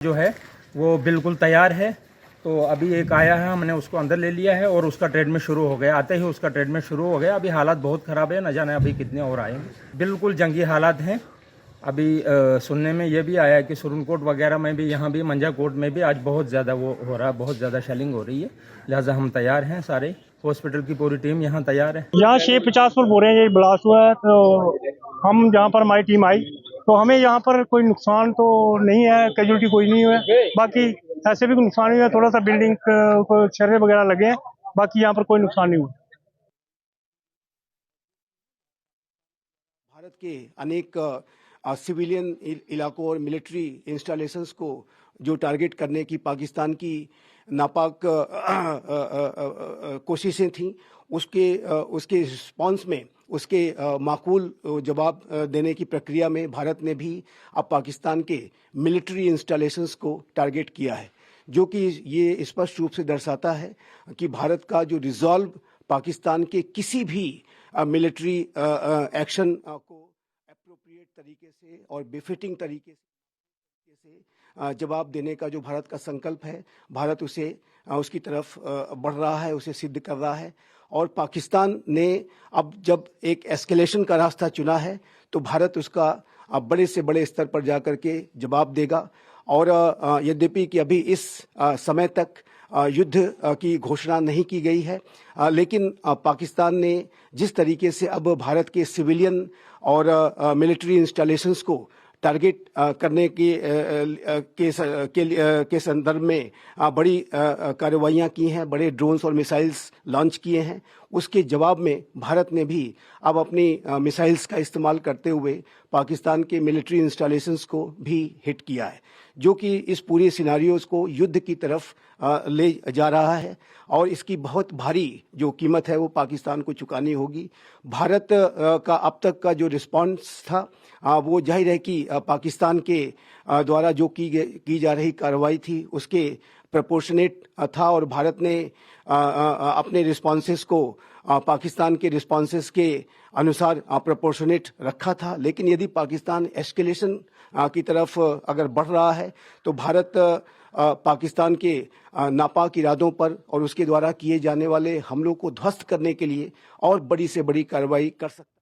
जो है वो बिल्कुल तैयार है। तो अभी एक आया है, हमने उसको अंदर ले लिया है और उसका ट्रीटमेंट शुरू हो गया। आते ही उसका ट्रीटमेंट शुरू हो गया। अभी हालात बहुत ख़राब है, न जाने अभी कितने और आएंगे। बिल्कुल जंगी हालात हैं। अभी सुनने में ये भी आया है कि सुरनकोट वगैरह में भी, यहाँ भी मंजाकोट में भी आज बहुत ज़्यादा वो हो रहा है, बहुत ज़्यादा शेलिंग हो रही है। लिहाजा हम तैयार हैं, सारे हॉस्पिटल की पूरी टीम यहाँ तैयार है। यहाँ 650 पर बोल रहे हैं ये ब्लास्ट हुआ है, तो हम जहाँ पर हमारी टीम आई तो हमें यहाँ पर कोई नुकसान तो नहीं है, कैजुअलिटी कोई नहीं हुआ है। बाकी ऐसे भी कोई नुकसान नहीं हुआ, थोड़ा सा बिल्डिंग को छर्रे वगैरह लगे हैं, बाकी यहाँ पर कोई नुकसान नहीं हुआ। भारत के अनेक सिविलियन इलाकों और मिलिट्री इंस्टॉलेशंस को जो टारगेट करने की पाकिस्तान की नापाक कोशिशें थीं, उसके रिस्पॉन्स में, उसके माकूल जवाब देने की प्रक्रिया में भारत ने भी अब पाकिस्तान के मिलिट्री इंस्टॉलेशंस को टारगेट किया है, जो कि ये स्पष्ट रूप से दर्शाता है कि भारत का जो रिजॉल्व पाकिस्तान के किसी भी मिलिट्री एक्शन को एप्रोप्रिएट तरीके से और बेफिटिंग तरीके से जवाब देने का जो भारत का संकल्प है, भारत उसे उसकी तरफ बढ़ रहा है, उसे सिद्ध कर रहा है। और पाकिस्तान ने अब जब एक एस्केलेशन का रास्ता चुना है तो भारत उसका बड़े से बड़े स्तर पर जाकर के जवाब देगा। और यद्यपि कि अभी इस समय तक युद्ध की घोषणा नहीं की गई है, लेकिन पाकिस्तान ने जिस तरीके से अब भारत के सिविलियन और मिलिट्री इंस्टॉलेशंस को टारगेट करने के संदर्भ में बड़ी कार्रवाइयाँ की हैं, बड़े ड्रोन्स और मिसाइल्स लॉन्च किए हैं, उसके जवाब में भारत ने भी अब अपनी मिसाइल्स का इस्तेमाल करते हुए पाकिस्तान के मिलिट्री इंस्टॉलेशंस को भी हिट किया है, जो कि इस पूरे सिनारियोज को युद्ध की तरफ ले जा रहा है। और इसकी बहुत भारी जो कीमत है वो पाकिस्तान को चुकानी होगी। भारत का अब तक का जो रिस्पॉन्स था वो जाहिर है कि पाकिस्तान के द्वारा जो की जा रही कार्रवाई थी उसके प्रोपोर्शनेट था, और भारत ने अपने रिस्पॉन्सेस को पाकिस्तान के रिस्पॉन्सेस के अनुसार प्रोपोर्शनेट रखा था। लेकिन यदि पाकिस्तान एस्केलेशन की तरफ अगर बढ़ रहा है तो भारत पाकिस्तान के नापाक इरादों पर और उसके द्वारा किए जाने वाले हमलों को ध्वस्त करने के लिए और बड़ी से बड़ी कार्रवाई कर सकता है।